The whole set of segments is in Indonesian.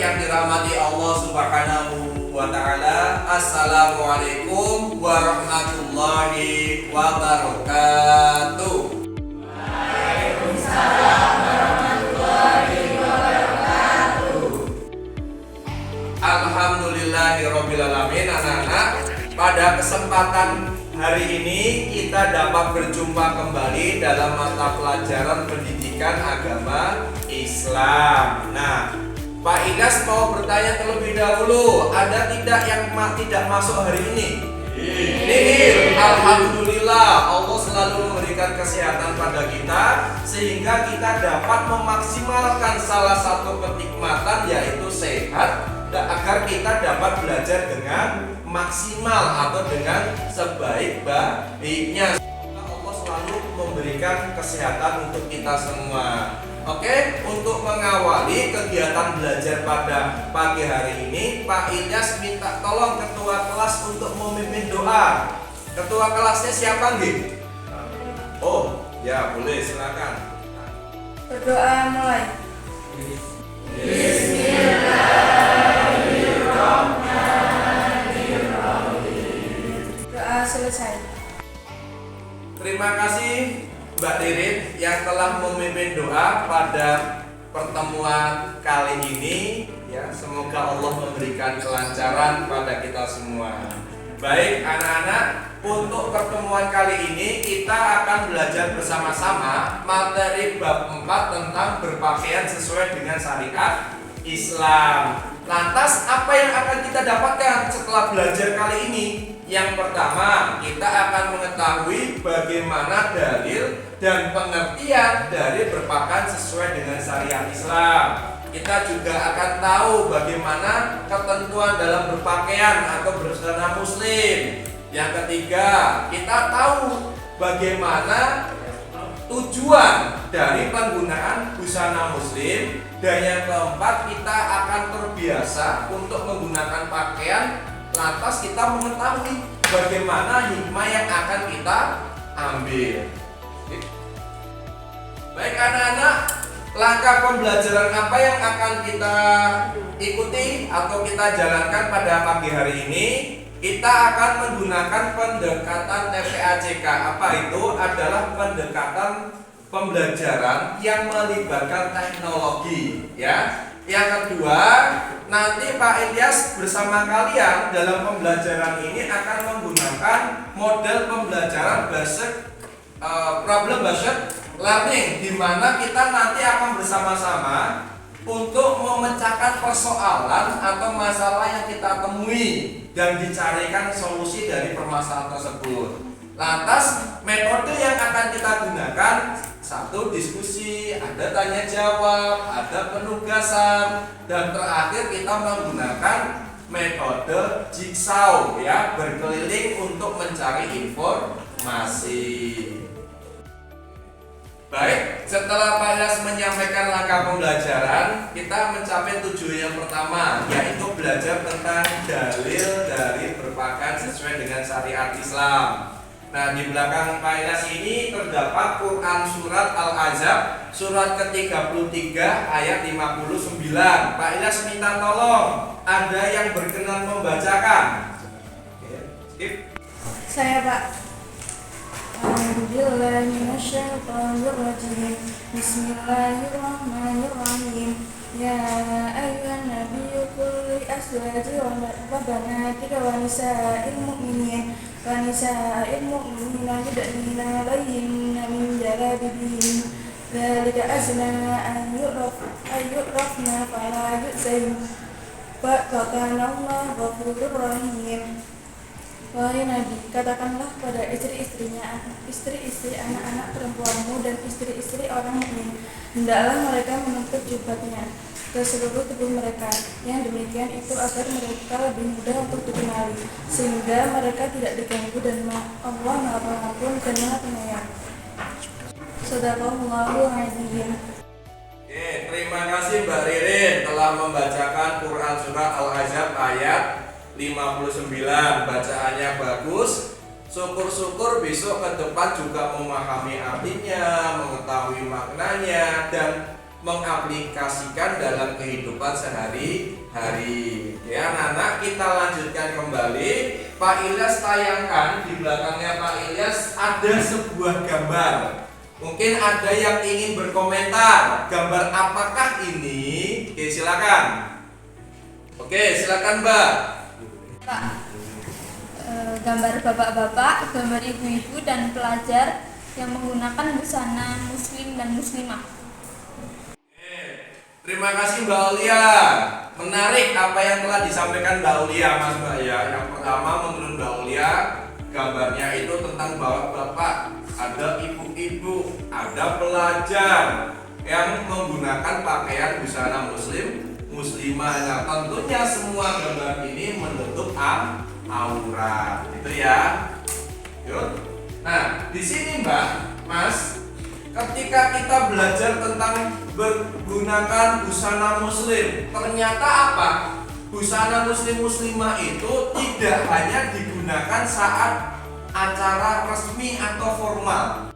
yang dirahmati Allah Subhanahu wa taala. Assalamualaikum warahmatullahi wabarakatuh. Waalaikumsalam warahmatullahi wabarakatuh. Alhamdulillahirabbil alamin. Anak-anak, pada kesempatan hari ini kita dapat berjumpa kembali dalam mata pelajaran pendidikan agama Islam. Nah, Pak Ilyas mau bertanya terlebih dahulu, ada tidak yang tidak masuk hari ini? Nihil. Alhamdulillah, Allah selalu memberikan kesehatan pada kita sehingga kita dapat memaksimalkan salah satu kenikmatan, yaitu sehat, agar kita dapat belajar dengan maksimal atau dengan sebaik-baiknya. Allah selalu memberikan kesehatan untuk kita semua. Oke, untuk mengawali kegiatan belajar pada pagi hari ini, Pak Ilyas minta tolong ketua kelas untuk memimpin doa. Ketua kelasnya siapa, nggih? Oh, ya boleh, silakan. Berdoa mulai. Doa selesai. Terima kasih Mbak Ririn yang telah memimpin doa pada pertemuan kali ini, ya. Semoga Allah memberikan kelancaran pada kita semua. Baik anak-anak, untuk pertemuan kali ini kita akan belajar bersama-sama materi bab 4 tentang berpakaian sesuai dengan syariat Islam. Lantas apa yang akan kita dapatkan setelah belajar kali ini? Yang pertama, kita akan mengetahui bagaimana dalil dan pengertian dari berpakaian sesuai dengan syariat Islam. Kita juga akan tahu bagaimana ketentuan dalam berpakaian atau berbusana muslim. Yang ketiga, kita tahu bagaimana tujuan dari penggunaan busana muslim. Dan yang keempat, kita akan terbiasa untuk menggunakan pakaian. Lantas kita mengetahui bagaimana hikmah yang akan kita ambil. Baik anak-anak, langkah pembelajaran apa yang akan kita ikuti atau kita jalankan pada pagi hari ini? Kita akan menggunakan pendekatan TPAJK. Apa itu? Adalah pendekatan pembelajaran yang melibatkan teknologi, ya. Yang kedua, nanti Pak Ilyas bersama kalian dalam pembelajaran ini akan menggunakan model pembelajaran problem based learning, di mana kita nanti akan bersama-sama untuk memecahkan persoalan atau masalah yang kita temui dan dicarikan solusi dari permasalahan tersebut. Lantas metode yang akan kita gunakan, satu, diskusi, ada tanya jawab, ada penugasan, dan terakhir kita menggunakan metode jigsaw, ya, berkeliling untuk mencari informasi. Baik, setelah Pak Ilyas menyampaikan langkah pembelajaran, kita mencapai tujuan yang pertama, yaitu belajar tentang dalil dari berpakaian sesuai dengan syariat Islam. Nah, di belakang Pak Ilyas ini terdapat Quran surat Al-Ahzab surat ke-33 ayat 59. Pak Ilyas minta tolong, ada yang berkenan membacakan? Skip. Saya, Pak. A'udzubillahiminasyaitonirrajim. Bismillahirrahmanirrahim. Ya ayyuhan nabiyyu qul li azwajika wa banatika wa nisa'il mu'minin yudnina 'alayhinna min jalabibihin. Dzalika azna an yu'rafna fala yu'zain. Wa kana Allahu ghafurur rahim. Wahai Nabi, katakanlah pada istri-istri anak-anak perempuanmu dan istri-istri orang mukmin, hendaklah mereka menutup jubahnya ke seluruh tubuh mereka. Yang demikian itu agar mereka lebih mudah untuk dikenali, sehingga mereka tidak diganggu, dan Allah Maha Pengampun dan Maha Penyayang. Shadaqallahul Azim. Oke, terima kasih Mbak Ririn telah membacakan Quran Surah Al-Ahzab ayat 59. Bacaannya bagus. Syukur-syukur besok ke depan juga memahami artinya, mengetahui maknanya, dan mengaplikasikan dalam kehidupan sehari-hari. Ya, anak-anak, kita lanjutkan kembali. Pak Ilyas tayangkan di belakangnya Pak Ilyas ada sebuah gambar. Mungkin ada yang ingin berkomentar. Gambar apakah ini? Oke, silakan. Oke, silakan, Mbak. Pak, gambar bapak-bapak, gambar ibu-ibu dan pelajar yang menggunakan busana muslim dan muslimah. Terima kasih Mbak Aulia. Menarik apa yang telah disampaikan Mbak Aulia, Mas Mbak ya. Yang pertama menurut Mbak Aulia, gambarnya itu tentang bapak-bapak, ada ibu-ibu, ada pelajar yang menggunakan pakaian busana muslim, muslimah. Nah, tentunya semua gambar ini menutup aurat, itu ya. Yuk. Nah, di sini Mbak, Mas, ketika kita belajar tentang menggunakan busana muslim, ternyata apa? Busana muslim-muslimah itu tidak hanya digunakan saat acara resmi atau formal.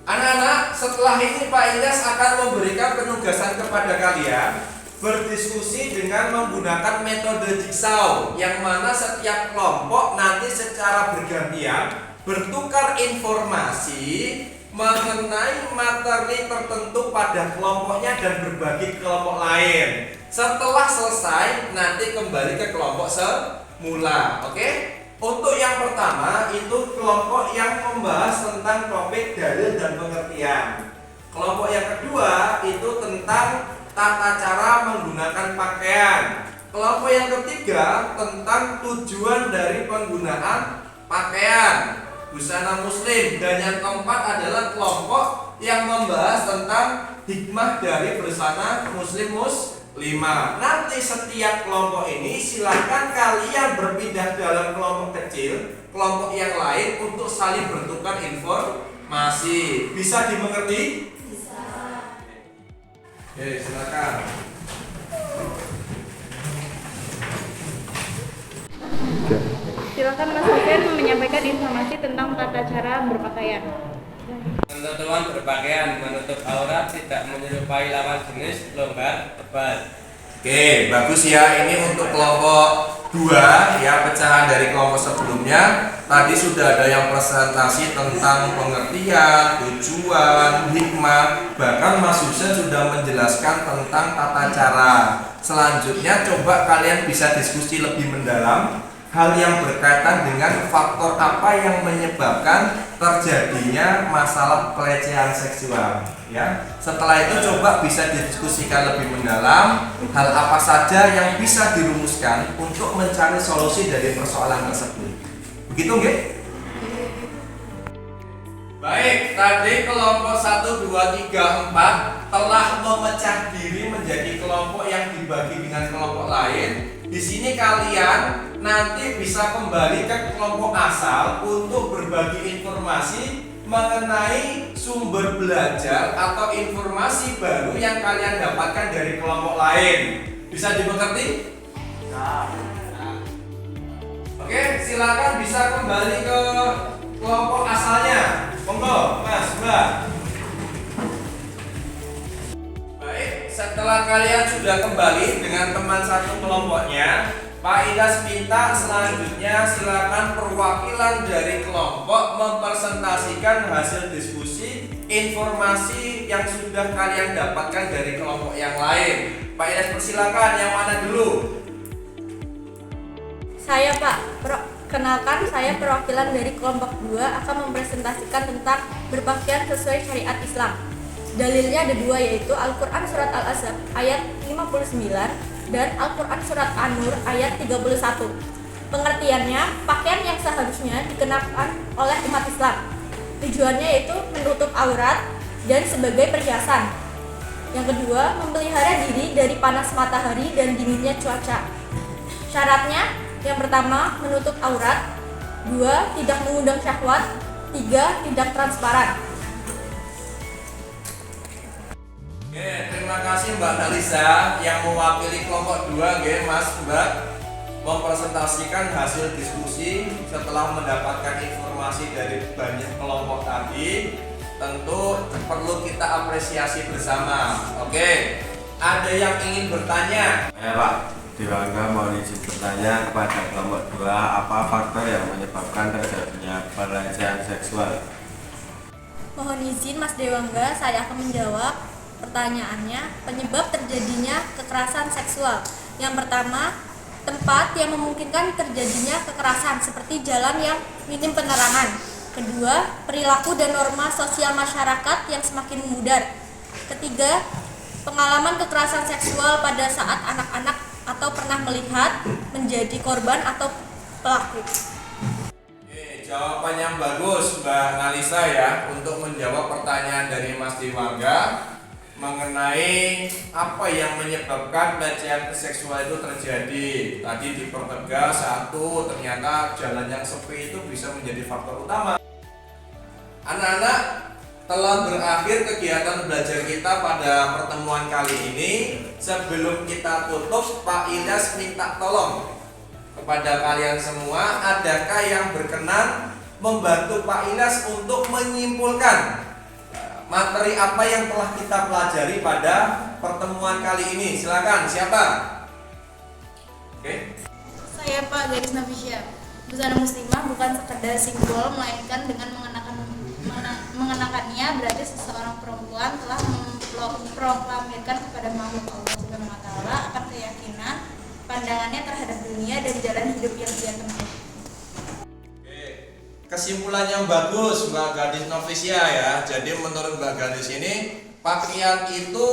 Anak-anak, setelah ini Pak Ilyas akan memberikan penugasan kepada kalian berdiskusi dengan menggunakan metode jigsaw, yang mana setiap kelompok nanti secara bergantian bertukar informasi mengenai materi tertentu pada kelompoknya dan berbagi ke kelompok lain. Setelah selesai, nanti kembali ke kelompok semula. Oke? Untuk yang pertama itu kelompok yang membahas tentang topik dalil dan pengertian. Kelompok yang kedua itu tentang tata cara menggunakan pakaian. Kelompok yang ketiga tentang tujuan dari penggunaan pakaian busana muslim, dan yang keempat adalah kelompok yang membahas tentang hikmah dari busana muslimah. Nanti setiap kelompok ini silakan kalian berpindah dalam kelompok kecil, kelompok yang lain untuk saling bertukar informasi. Bisa dimengerti? Bisa. Oke, silakan. Silakan Mas Hussein menyampaikan informasi tentang tata cara berpakaian. Ketentuan berpakaian menutup aurat, tidak menyerupai lawan jenis, longgar, tebal. Oke, bagus ya. Ini untuk kelompok 2 ya, pecahan dari kelompok sebelumnya. Tadi sudah ada yang presentasi tentang pengertian, tujuan, hikmah. Bahkan Mas Husen sudah menjelaskan tentang tata cara. Selanjutnya coba kalian bisa diskusi lebih mendalam hal yang berkaitan dengan faktor apa yang menyebabkan terjadinya masalah pelecehan seksual ya. Setelah itu coba bisa didiskusikan lebih mendalam hal apa saja yang bisa dirumuskan untuk mencari solusi dari persoalan tersebut. Begitu nggih? Baik, tadi kelompok 1, 2, 3, 4 telah memecah diri menjadi kelompok yang dibagi dengan kelompok lain. Di sini kalian nanti bisa kembali ke kelompok asal untuk berbagi informasi mengenai sumber belajar atau informasi baru yang kalian dapatkan dari kelompok lain. Bisa dimengerti? Oke, silakan bisa kembali ke kelompok asalnya. Monggo, Mas, Mbak. Baik, setelah kalian sudah kembali dengan teman satu kelompoknya, Pak Ilyas minta selanjutnya silakan perwakilan dari kelompok mempresentasikan hasil diskusi informasi yang sudah kalian dapatkan dari kelompok yang lain. Pak Ilyas persilakan, yang mana dulu? Saya Pak, kenalkan saya perwakilan dari kelompok 2 akan mempresentasikan tentang berpakaian sesuai syariat Islam. Dalilnya ada 2, yaitu Al-Quran Surat Al-Ahzab ayat 59 dan Al-Quran Surat An-Nur ayat 31. Pengertiannya, pakaian yang seharusnya dikenakan oleh umat Islam. Tujuannya yaitu menutup aurat dan sebagai perhiasan. Yang kedua, memelihara diri dari panas matahari dan dinginnya cuaca. Syaratnya, yang pertama, menutup aurat. 2, tidak mengundang syahwat. 3, tidak transparan. Oke, terima kasih Mbak Dalisa yang mewakili kelompok 2, Mas Mbak, mempresentasikan hasil diskusi setelah mendapatkan informasi dari banyak kelompok tadi. tentu perlu kita apresiasi bersama. Oke, ada yang ingin bertanya? Ya Pak, Diwangga mau izin bertanya kepada kelompok 2, apa faktor yang menyebabkan terjadinya pelecehan seksual? Mohon izin Mas Dewangga, saya akan menjawab pertanyaannya. Penyebab terjadinya kekerasan seksual. Yang pertama, tempat yang memungkinkan terjadinya kekerasan seperti jalan yang minim penerangan. Kedua, perilaku dan norma sosial masyarakat yang semakin memudar. Ketiga, pengalaman kekerasan seksual pada saat anak-anak atau pernah melihat, menjadi korban atau pelaku. Oke, jawaban yang bagus Mbak Nalisa ya untuk menjawab pertanyaan dari Mas Diwangga mengenai apa yang menyebabkan pelecehan seksual itu terjadi. Tadi dipertegas, satu, ternyata jalan yang sepi itu bisa menjadi faktor utama. Anak-anak, telah berakhir kegiatan belajar kita pada pertemuan kali ini. Sebelum kita tutup, Pak Ilyas minta tolong kepada kalian semua, adakah yang berkenan membantu Pak Ilyas untuk menyimpulkan materi apa yang telah kita pelajari pada pertemuan kali ini? Silakan, siapa? Oke. Saya Pak Gadis Nafisya. Busana muslimah bukan sekedar simbol, melainkan dengan mengenakannya berarti seseorang perempuan telah memproklamirkan kepada makhluk Allah Subhanahu wa taala akan keyakinan pandangannya terhadap dunia dan jalan hidup yang dia tempuh. Oke. Kesimpulan yang bagus Mbak Gadis Novisia ya. Jadi menurut Mbak Gadis ini, pakaian itu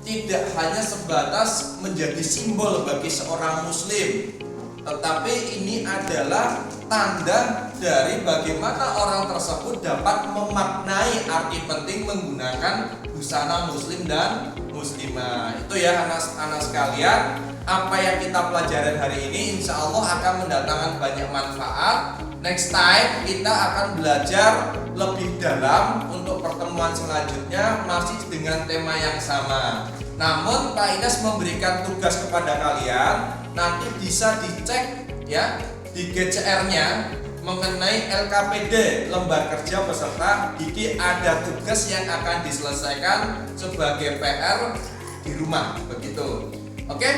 tidak hanya sebatas menjadi simbol bagi seorang muslim, tetapi ini adalah tanda dari bagaimana orang tersebut dapat memaknai arti penting menggunakan busana muslim dan muslimah. Itu ya anak-anak sekalian, apa yang kita pelajari hari ini insya Allah akan mendatangkan banyak manfaat. Next time kita akan belajar lebih dalam untuk pertemuan selanjutnya masih dengan tema yang sama. Namun Pak Ilyas memberikan tugas kepada kalian, nanti bisa dicek ya di GCR-nya mengenai LKPD, lembar kerja peserta didik, ada tugas yang akan diselesaikan sebagai PR di rumah begitu. Oke,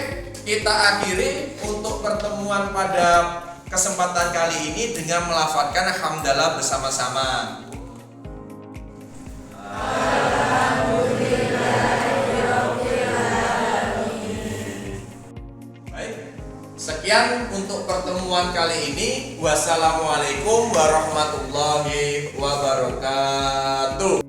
kita akhiri untuk pertemuan pada kesempatan kali ini dengan melafadzkan hamdalah bersama-sama. Sekian untuk pertemuan kali ini. Wassalamualaikum warahmatullahi wabarakatuh.